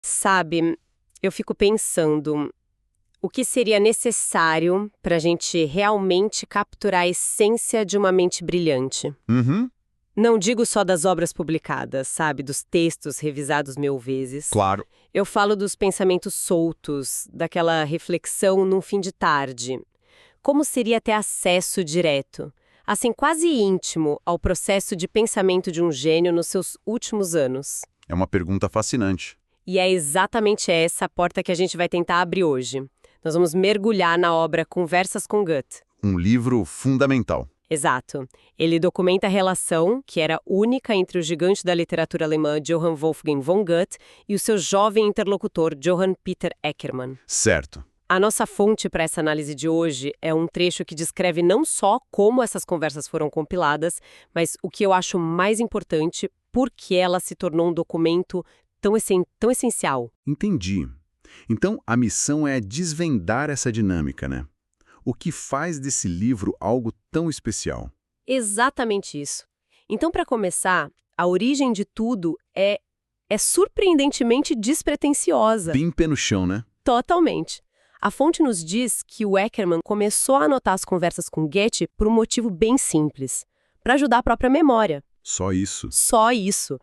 Sabe, eu fico pensando, o que seria necessário para a gente realmente capturar a essência de uma mente brilhante? Uhum, Não digo só das obras publicadas, sabe, dos textos revisados 1000 vezes. claro. Eu falo dos pensamentos soltos, daquela reflexão num fim de tarde. Como seria ter acesso direto, assim quase íntimo, ao processo de pensamento de um gênio nos seus últimos anos? É uma pergunta fascinante. E é exatamente essa a porta que a gente vai tentar abrir hoje. Nós vamos mergulhar na obra Conversas com Goethe. Um livro fundamental. Exato. Ele documenta a relação, que era única entre o gigante da literatura alemã Johann Wolfgang von Goethe e o seu jovem interlocutor Johann Peter Eckermann. Certo. A nossa fonte para essa análise de hoje é um trecho que descreve não só como essas conversas foram compiladas, mas o que eu acho mais importante, por que ela se tornou um documento tão essencial. Entendi. Então, a missão é desvendar essa dinâmica, né? O que faz desse livro algo tão especial? Exatamente isso. Então, para começar, a origem de tudo é surpreendentemente despretensiosa. Bem pé no chão, né? Totalmente. A fonte nos diz que o Eckermann começou a anotar as conversas com Goethe por um motivo bem simples, para ajudar a própria memória. Só isso. Só isso.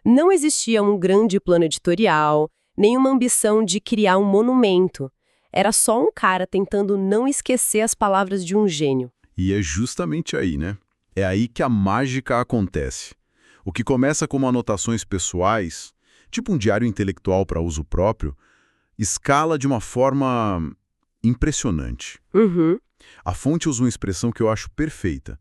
Não existia um grande plano editorial, nenhuma ambição de criar um monumento. Era só um cara tentando não esquecer as palavras de um gênio. E é justamente aí, né? É aí que a mágica acontece. O que começa como anotações pessoais, tipo um diário intelectual para uso próprio, escala de uma forma impressionante. Uhum. A fonte usa uma expressão que eu acho perfeita.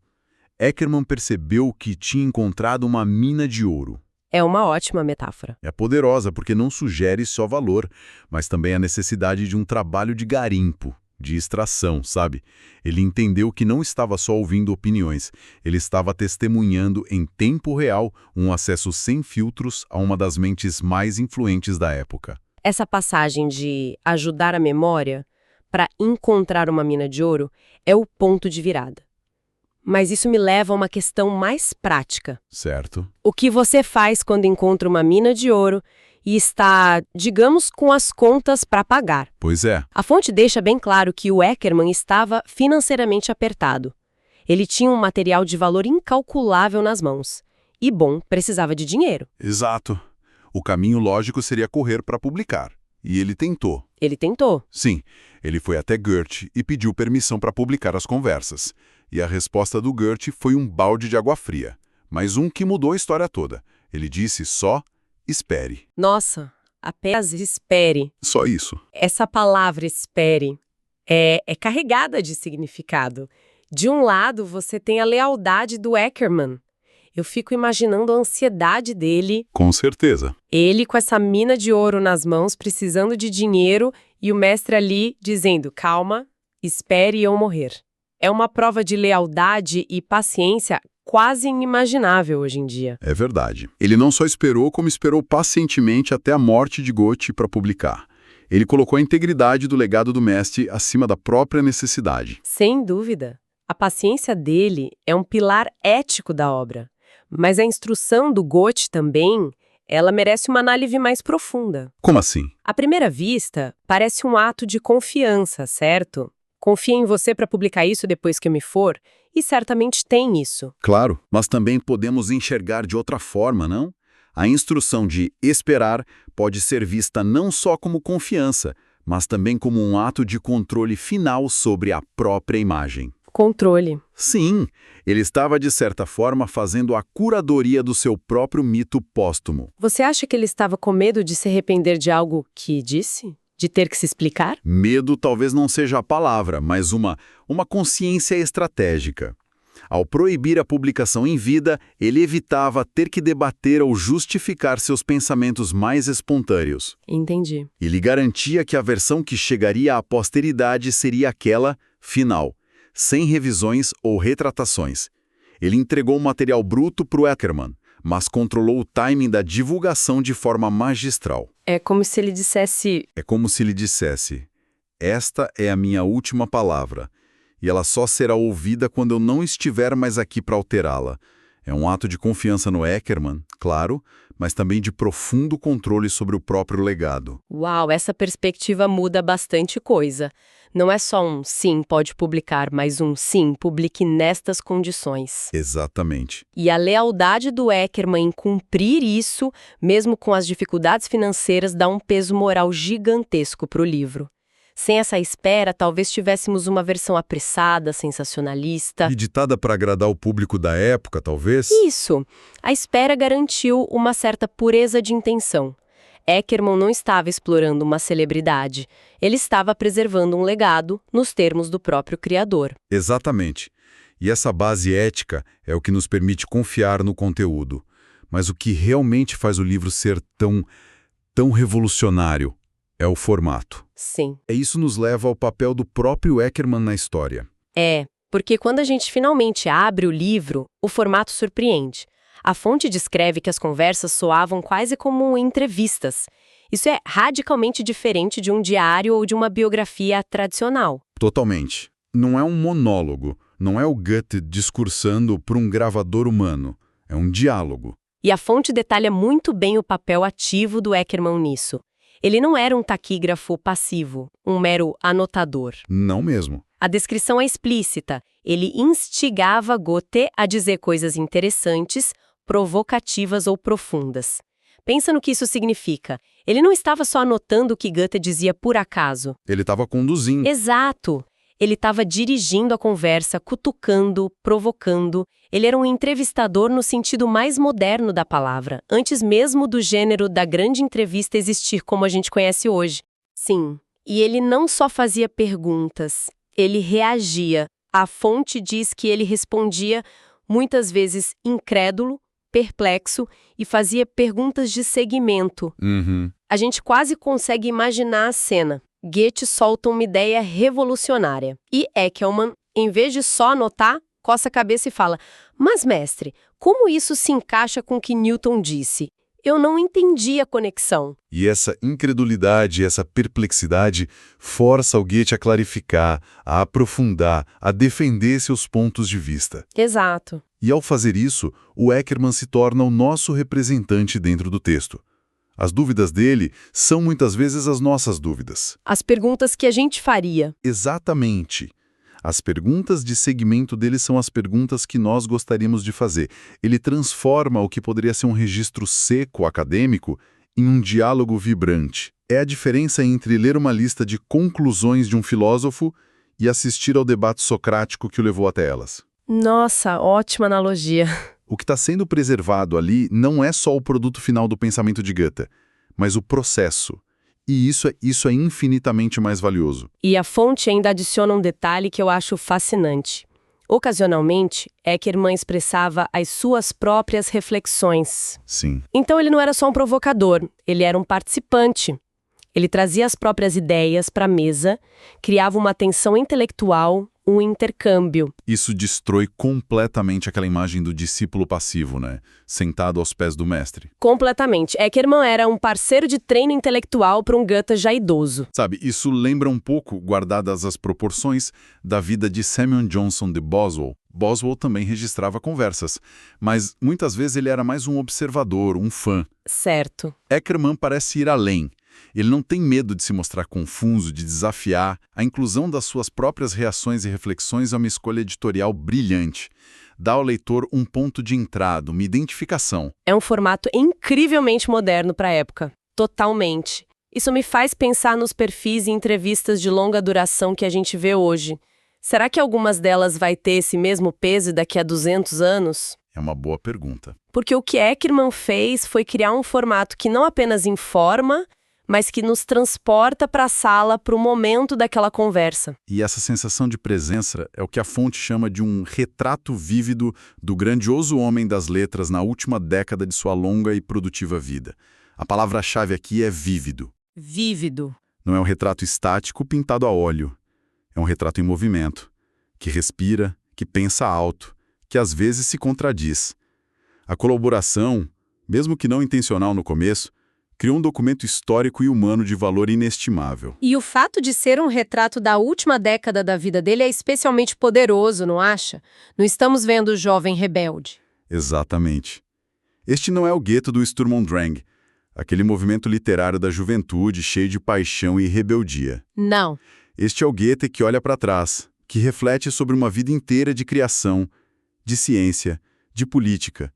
Eckermann percebeu que tinha encontrado uma mina de ouro. É uma ótima metáfora. É poderosa porque não sugere só valor, mas também a necessidade de um trabalho de garimpo, de extração, sabe? Ele entendeu que não estava só ouvindo opiniões, ele estava testemunhando em tempo real um acesso sem filtros a uma das mentes mais influentes da época. Essa passagem de ajudar a memória para encontrar uma mina de ouro é o ponto de virada. Mas isso me leva a uma questão mais prática. Certo? O que você faz quando encontra uma mina de ouro e está, digamos, com as contas para pagar? Pois é. A fonte deixa bem claro que o Eckermann estava financeiramente apertado. Ele tinha um material de valor incalculável nas mãos. E, bom, precisava de dinheiro. Exato. O caminho lógico seria correr para publicar. E ele tentou. Ele tentou. Sim, ele foi até Goethe e pediu permissão para publicar as conversas. E a resposta do Goethe foi um balde de água fria. Mas um que mudou a história toda. Ele disse só, espere. Nossa, apenas espere. Só isso. Essa palavra espere é carregada de significado. De um lado, você tem a lealdade do Eckermann. Eu fico imaginando a ansiedade dele, Com certeza. ele com essa mina de ouro nas mãos, precisando de dinheiro, e o mestre ali dizendo, calma, espere eu morrer. É uma prova de lealdade e paciência quase inimaginável hoje em dia. É verdade. Ele não só esperou, como esperou pacientemente até a morte de Goethe para publicar. Ele colocou a integridade do legado do mestre acima da própria necessidade. Sem dúvida. A paciência dele é um pilar ético da obra. Mas a instrução do Goethe também, ela merece uma análise mais profunda. Como assim? À primeira vista, parece um ato de confiança, certo? Confia em você para publicar isso depois que eu me for, e certamente tem isso. Claro, mas também podemos enxergar de outra forma, não? A instrução de esperar pode ser vista não só como confiança, mas também como um ato de controle final sobre a própria imagem. Controle. Sim, ele estava de certa forma fazendo a curadoria do seu próprio mito póstumo. Você acha que ele estava com medo de se arrepender de algo que disse? De ter que se explicar? Medo talvez não seja a palavra, mas uma consciência estratégica. Ao proibir a publicação em vida, ele evitava ter que debater ou justificar seus pensamentos mais espontâneos. Entendi. Ele garantia que a versão que chegaria à posteridade seria aquela final, sem revisões ou retratações. Ele entregou o material bruto para o Eckermann, mas controlou o timing da divulgação de forma magistral. É como se ele dissesse, É como se ele dissesse, esta é a minha última palavra, e ela só será ouvida quando eu não estiver mais aqui para alterá-la. É um ato de confiança no Eckermann, claro, mas também de profundo controle sobre o próprio legado. Uau, essa perspectiva muda bastante coisa. Não é só um sim, pode publicar, mas um sim, publique nestas condições. Exatamente. E a lealdade do Eckermann em cumprir isso, mesmo com as dificuldades financeiras, dá um peso moral gigantesco para o livro. Sem essa espera, talvez tivéssemos uma versão apressada, sensacionalista. Editada para agradar o público da época, talvez? Isso. A espera garantiu uma certa pureza de intenção. Eckermann não estava explorando uma celebridade. Ele estava preservando um legado nos termos do próprio criador. Exatamente. E essa base ética é o que nos permite confiar no conteúdo. Mas o que realmente faz o livro ser tão revolucionário é o formato. Sim. E isso nos leva ao papel do próprio Eckermann na história. Porque quando a gente finalmente abre o livro, o formato surpreende. A fonte descreve que as conversas soavam quase como entrevistas. Isso é radicalmente diferente de um diário ou de uma biografia tradicional. Totalmente. Não é um monólogo, não é o Goethe discursando para um gravador humano. É um diálogo. E a fonte detalha muito bem o papel ativo do Eckermann nisso. Ele não era um taquígrafo passivo, um mero anotador. Não mesmo. A descrição é explícita. Ele instigava Goethe a dizer coisas interessantes, provocativas ou profundas. Pensa no que isso significa. Ele não estava só anotando o que Goethe dizia por acaso. Ele estava conduzindo. Exato! Ele estava dirigindo a conversa, cutucando, provocando. Ele era um entrevistador no sentido mais moderno da palavra, antes mesmo do gênero da grande entrevista existir como a gente conhece hoje. Sim, e ele não só fazia perguntas, ele reagia. A fonte diz que ele respondia, muitas vezes incrédulo, perplexo, e fazia perguntas de seguimento. A gente quase consegue imaginar a cena. Goethe solta uma ideia revolucionária. E Eckermann, em vez de só anotar, coça a cabeça e fala: "Mas, mestre, como isso se encaixa com o que Newton disse? Eu não entendi a conexão." E essa incredulidade, essa perplexidade força o Goethe a clarificar, a aprofundar, a defender seus pontos de vista. Exato. E ao fazer isso, o Eckermann se torna o nosso representante dentro do texto. As dúvidas dele são muitas vezes as nossas dúvidas. As perguntas que a gente faria. Exatamente. As perguntas de segmento dele são as perguntas que nós gostaríamos de fazer. Ele transforma o que poderia ser um registro seco, acadêmico, em um diálogo vibrante. É a diferença entre ler uma lista de conclusões de um filósofo e assistir ao debate socrático que o levou até elas. Nossa, ótima analogia. O que está sendo preservado ali não é só o produto final do pensamento de Goethe, mas o processo. E isso é infinitamente mais valioso. E a fonte ainda adiciona um detalhe que eu acho fascinante. Ocasionalmente, Eckermann expressava as suas próprias reflexões. Sim. Então ele não era só um provocador, ele era um participante. Ele trazia as próprias ideias para a mesa, criava uma tensão intelectual, um intercâmbio. Isso destrói completamente aquela imagem do discípulo passivo, né? Sentado aos pés do mestre. Completamente. Eckermann era um parceiro de treino intelectual para um Goethe já idoso. Sabe, isso lembra um pouco, guardadas as proporções, da vida de Samuel Johnson de Boswell. Boswell também registrava conversas, mas muitas vezes ele era mais um observador, um fã. Certo. Eckermann parece ir além. Ele não tem medo de se mostrar confuso, de desafiar. A inclusão das suas próprias reações e reflexões é uma escolha editorial brilhante. Dá ao leitor um ponto de entrada, uma identificação. É um formato incrivelmente moderno para a época. Totalmente. Isso me faz pensar nos perfis e entrevistas de longa duração que a gente vê hoje. Será que algumas delas vai ter esse mesmo peso daqui a 200 anos? É uma boa pergunta. Porque o que Eckermann fez foi criar um formato que não apenas informa, mas que nos transporta para a sala, para o momento daquela conversa. E essa sensação de presença é o que a fonte chama de um retrato vívido do grandioso homem das letras na última década de sua longa e produtiva vida. A palavra-chave aqui é vívido. Vívido. Não é um retrato estático pintado a óleo. É um retrato em movimento, que respira, que pensa alto, que às vezes se contradiz. A colaboração, mesmo que não intencional no começo, criou um documento histórico e humano de valor inestimável. E o fato de ser um retrato da última década da vida dele é especialmente poderoso, não acha? Não estamos vendo o jovem rebelde. Exatamente. Este não é o gueto do Sturm und Drang, aquele movimento literário da juventude cheio de paixão e rebeldia. Não. Este é o Goethe que olha para trás, que reflete sobre uma vida inteira de criação, de ciência, de política.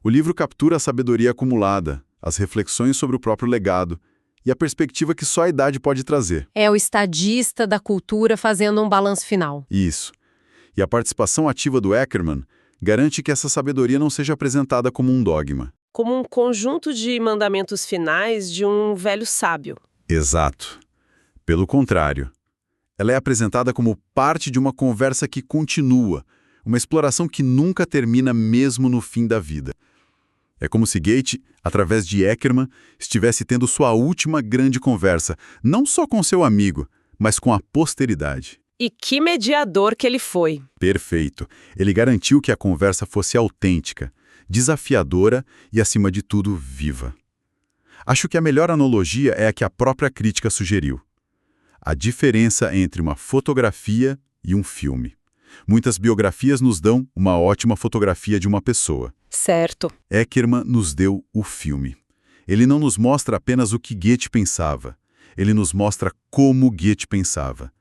O livro captura a sabedoria acumulada, as reflexões sobre o próprio legado e a perspectiva que só a idade pode trazer. É o estadista da cultura fazendo um balanço final. Isso. E a participação ativa do Eckermann garante que essa sabedoria não seja apresentada como um dogma. Como um conjunto de mandamentos finais de um velho sábio. Exato. Pelo contrário, ela é apresentada como parte de uma conversa que continua, uma exploração que nunca termina mesmo no fim da vida. É como se Goethe, através de Eckermann, estivesse tendo sua última grande conversa, não só com seu amigo, mas com a posteridade. E que mediador que ele foi. Perfeito. Ele garantiu que a conversa fosse autêntica, desafiadora e, acima de tudo, viva. Acho que a melhor analogia é a que a própria crítica sugeriu. A diferença entre uma fotografia e um filme. Muitas biografias nos dão uma ótima fotografia de uma pessoa. Certo. Eckermann nos deu o filme. Ele não nos mostra apenas o que Goethe pensava. Ele nos mostra como Goethe pensava.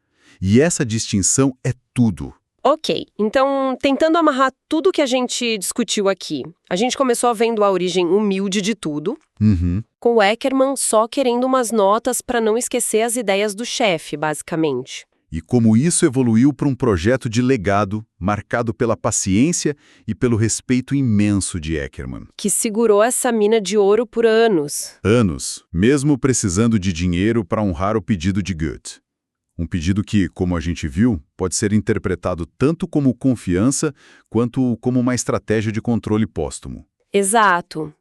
E essa distinção é tudo. Ok, então, tentando amarrar tudo que a gente discutiu aqui, a gente começou vendo a origem humilde de tudo, com o Eckermann só querendo umas notas para não esquecer as ideias do chefe, basicamente. E como isso evoluiu para um projeto de legado marcado pela paciência e pelo respeito imenso de Eckermann. Que segurou essa mina de ouro por anos. Anos, mesmo precisando de dinheiro para honrar o pedido de Goethe. Um pedido que, como a gente viu, pode ser interpretado tanto como confiança quanto como uma estratégia de controle póstumo. Exato.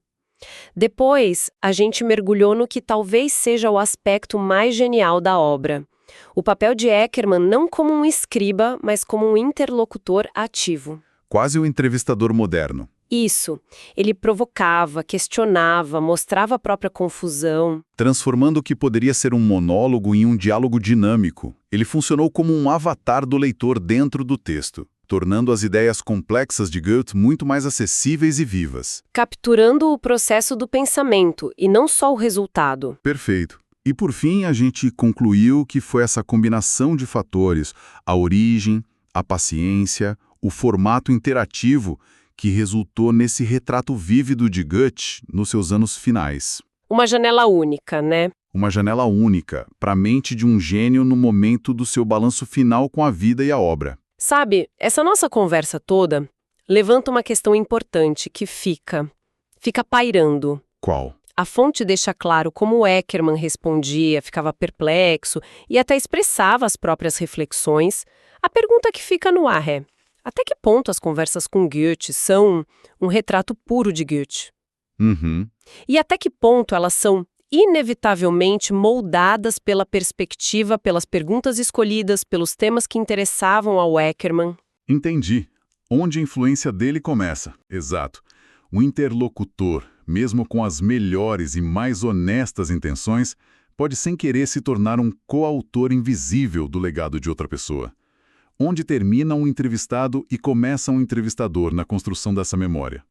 Depois, a gente mergulhou no que talvez seja o aspecto mais genial da obra. O papel de Eckermann não como um escriba, mas como um interlocutor ativo. Quase um entrevistador moderno. Isso. Ele provocava, questionava, mostrava a própria confusão. Transformando o que poderia ser um monólogo em um diálogo dinâmico, ele funcionou como um avatar do leitor dentro do texto, tornando as ideias complexas de Goethe muito mais acessíveis e vivas. Capturando o processo do pensamento, e não só o resultado. Perfeito. E por fim, a gente concluiu que foi essa combinação de fatores, a origem, a paciência, o formato interativo, que resultou nesse retrato vívido de Goethe nos seus anos finais. Uma janela única, né? Uma janela única para a mente de um gênio no momento do seu balanço final com a vida e a obra. Sabe, essa nossa conversa toda levanta uma questão importante que fica pairando. Qual? A fonte deixa claro como Eckermann respondia, ficava perplexo e até expressava as próprias reflexões. A pergunta que fica no ar é: até que ponto as conversas com Goethe são um retrato puro de Goethe? E até que ponto elas são inevitavelmente moldadas pela perspectiva, pelas perguntas escolhidas, pelos temas que interessavam ao Eckermann? Entendi. Onde a influência dele começa. Exato. O interlocutor, mesmo com as melhores e mais honestas intenções, pode sem querer se tornar um coautor invisível do legado de outra pessoa. Onde termina um entrevistado e começa um entrevistador na construção dessa memória.